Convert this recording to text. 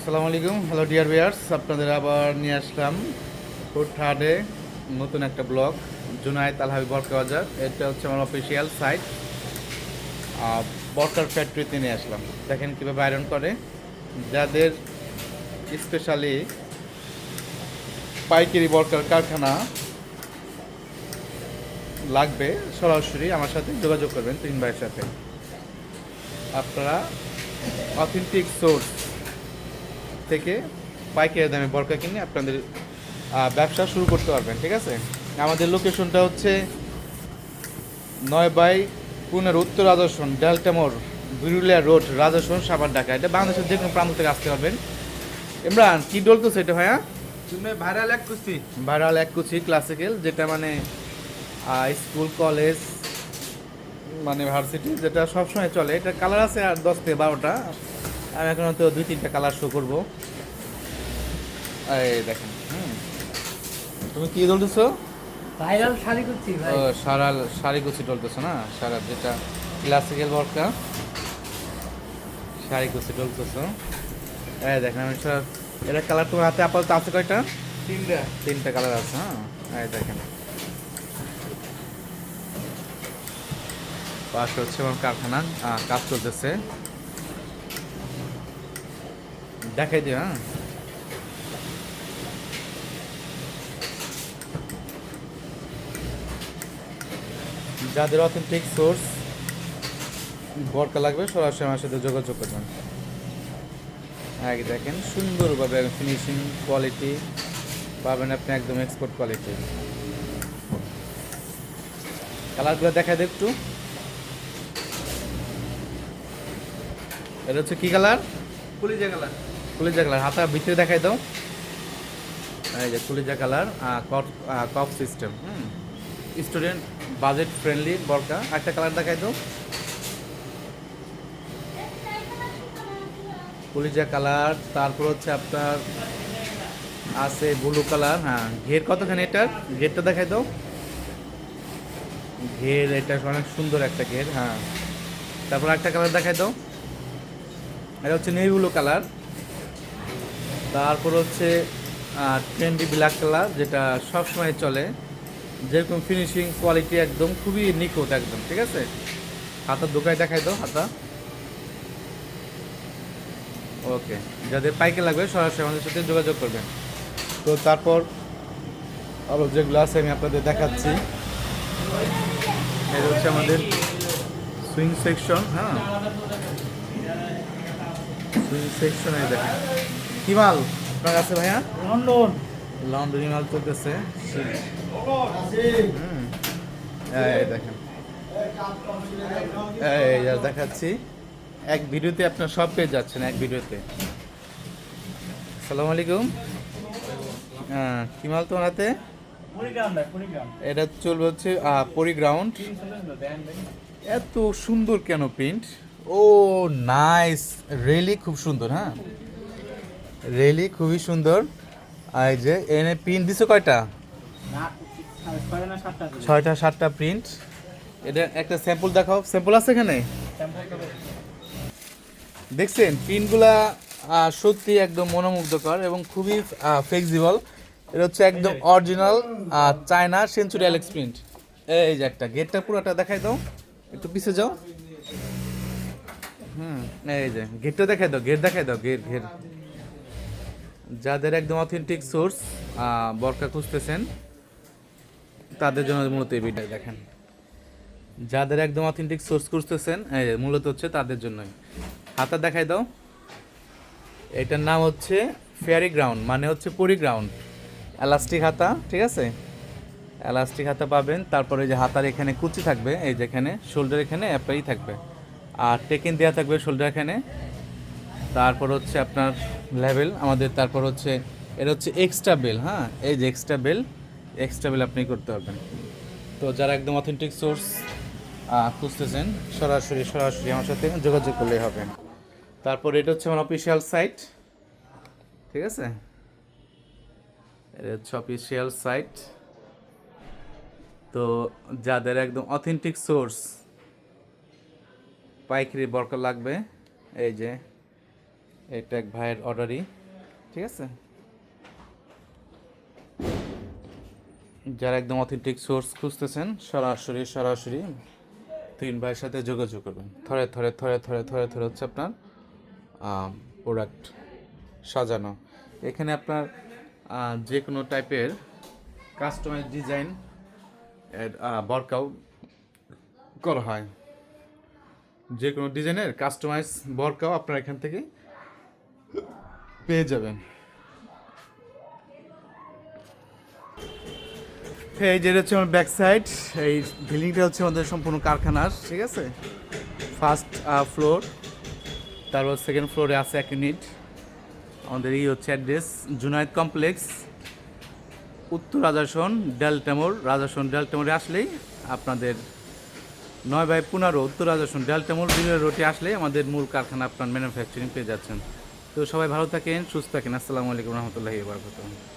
আসসালামু আলাইকুম, hello dear viewers, আপনাদের আবার নিয়ে আসলাম ফুড থার্ডে নতুন একটা ব্লগ। জুনায়েদ আল হাবিব বরকা বাজার, এটা হচ্ছে আমার অফিসিয়াল সাইট। বরকার ফ্যাক্টরিতে নিয়ে আসলাম। দেখেন কীভাবে আয়রন করে। যাদের স্পেশালি পাইকারি বরকার কারখানা লাগবে, সরাসরি আমার সাথে যোগাযোগ করবেন তিন ভাইয়ের সাথে। আপনারা অথেন্টিক সোর্স থেকে পাইকারি দামে বরকা কিনে আপনাদের ব্যবসা শুরু করতে পারবেন। ঠিক আছে, আমাদের লোকেশনটা হচ্ছে 9/15 উত্তর রাজস্বন, ডেল্টামোর, বিরুলিয়া রোড, রাজস্বন, সাভার, ঢাকা। এটা বাংলাদেশের যে কোনো প্রান্ত থেকে আসতে পারবেন। ইমরান কি ডলতেছে এটা ভাইয়া? তুমি ভাইরাল এক কুস্তি ভাইরাল এক কুচি ক্লাসিক্যাল, যেটা মানে স্কুল কলেজ মানে ভার্সিটি, যেটা সবসময় চলে। এটা কালার আছে আর 10 থেকে 12টা। আমি এখন তো 2-3টা কালার শো করবো। এই দেখেন। তুমি কি ডলতেছো? ভাইরাল শাড়ি করছি ভাই। ও সারা শাড়ি কুচি ডলতেছো না? সারা যেটা ক্লাসিক্যাল বরকা শাড়ি কুচি ডলতেছো। এই দেখেন আমি স্যার, এটা কালার তোমার হাতে আপাতত আছে কয়টা? তিনটা 3টা কালার আছে। হ্যাঁ, এই দেখেন পাশে হচ্ছে আমার কারখানা, কাজ চলতেছে। দেখাই দিও। যাদের অথেন্টিক সোর্স বরকা লাগবে সরাসরি আমার সাথে যোগাযোগ করবেন। আগে দেখেন সুন্দরভাবে ফিনিশিং কোয়ালিটি পাবেন আপনি, একদম এক্সপোর্ট কোয়ালিটি। কালারগুলো দেখা দেয় একটু। এটা হচ্ছে কি কালার? কলিজা কালার। কলিজা কালার। হাতা ভিতরে দেখাই দাও। এই যে কলিজা কালার, কপ সিস্টেম। স্টুডেন্ট বাজেট ফ্রেন্ডলি বরকা। একটা কালার দেখাই দাও। কলিজা কালার, তারপর হচ্ছে আপনার আছে ব্লু কালার। হ্যাঁ, ঘের কতখানি এটার? ঘেরটা দেখাই দাও। ঘের এটা অনেক সুন্দর একটা ঘের। হ্যাঁ, তারপর একটা কালার দেখাই দাও। এটা হচ্ছে নেভি ব্লু কালার। তারপর হচ্ছে ট্রেন্ডি ব্ল্যাক কালার, যেটা সবসময় চলে। যেরকম ফিনিশিং কোয়ালিটি একদম খুবই নিখুঁত একদম। ঠিক আছে, হাতার দোকায় দেখাই দাও হাতা। ওকে, যাদের পাইকে লাগবে সরাসরি আমাদের সাথে যোগাযোগ করবেন। তো তারপর আরও যেগুলো আছে আমি আপনাদের দেখাচ্ছি। এটা হচ্ছে আমাদের সুইং সেকশন। হ্যাঁ, সুইং সেকশনে দেখেন কি মাল আপনার কাছে ভাইয়া? লন্ডন লন্ডনি মাল চলতেছে। এই দেখেন, এই যা দেখাচ্ছি। এক ভিডিওতে আপনার সব পেয়ে যাচ্ছেন এক ভিডিওতে। আসসালামু আলাইকুম। হ্যাঁ, কি মাল তোমার হাতে? এটা চলবে হচ্ছে পরিগ্রাউন্ড। এত সুন্দর কেন প্রিন্ট? ও নাইস, রিয়েলি খুব সুন্দর। হ্যাঁ, রিয়েলি খুবই সুন্দর। আর এই যে এনে প্রিন্ট দিছো কয়টা? 6টা 7টা প্রিন্ট। এটা একটা স্যাম্পল দেখাও। স্যাম্পল আছে এখানে? দেখছেন প্রিন্টগুলা সত্যি একদম মনোমুগ্ধকর এবং খুবই ফ্লেক্সিবল। এটা হচ্ছে একদম original China century Alex print. এই যে একটা গেটটা পুরোটা দেখাই দাও, একটু পিছে যাও। এই যে গেটটা দেখাই দাও, গেট দেখাই দাও, গেট ঘের। যাদের একদম অথেন্টিক সোর্স বরকা খুঁজতেছেন তাদের জন্য মূলত এই ভিডিও দেখেন। যাদের একদম অথেন্টিক সোর্স খুঁজতেছেন মূলত হচ্ছে তাদের জন্যই। হাতা দেখাই দাও। এটার নাম হচ্ছে ফেয়ারি গ্রাউন্ড, মানে হচ্ছে পরিগ্রাউন্ড। এলাস্টিক হাতা। ঠিক আছে, এলাস্টিক হাতা পাবেন। তারপরে যে হাতার এখানে কুচি থাকবে, এই যেখানে শোল্ডার এখানে অ্যাপ্লাই থাকবে, আর টেকিন দেওয়া থাকবে শোল্ডার এখানে। তারপর হচ্ছে আপনার লেভেল আমাদের। তারপর হচ্ছে এটা হচ্ছে এক্সট্রা বেল। হ্যাঁ, এই যে এক্সট্রা বেল, এক্সট্রা বেল আপনি করতে পারবেন। তো যারা একদম অথেন্টিক সোর্স খুঁজতেছেন সরাসরি আমার সাথে যোগাযোগ করলেই হবে। তারপর এটা হচ্ছে আমার অফিসিয়াল সাইট। ঠিক আছে, এটা হচ্ছে অফিসিয়াল সাইট। তো যাদের একদম অথেন্টিক সোর্স পাইকারি বরকা লাগবে, এই যে এটা এক ভাইয়ের অর্ডারই, ঠিক আছে। যারা একদম অথেন্টিক সোর্স খুঁজতেছেন সরাসরি 3 ভাইয়ের সাথে যোগাযোগ করবেন। থরে থরে হচ্ছে আপনার প্রোডাক্ট সাজানো। এখানে আপনার যে কোনো টাইপের কাস্টমাইজ ডিজাইন ওয়ার্কআউট করা হয়। যে কোনো ডিজাইনের কাস্টমাইজ বরকাও আপনারা এখান থেকে পেয়ে যাবেন। এই যে হচ্ছে আমার ব্যাক সাইড, এই বিল্ডিংটা হচ্ছে আমাদের সম্পূর্ণ কারখানার, ঠিক আছে। ফার্স্ট ফ্লোর, তারপর সেকেন্ড ফ্লোরে আছে 1 ইউনিট। আমাদের এই হচ্ছে অ্যাড্রেস জুনায়েদ কমপ্লেক্স, উত্তর রাজাসন ডেল্টামোড়ে আসলেই আপনাদের 9/15 উত্তর রাজাসন ডেল্টামোড় রোডে আসলেই আমাদের মূল কারখানা আপনার ম্যানুফ্যাকচারিং পেয়ে যাচ্ছেন। তো সবাই ভালো থাকেন, সুস্থ থাকেন। আসসালামু আলাইকুম রহমতুল্লাহি ওয়া বারাকাতুহু।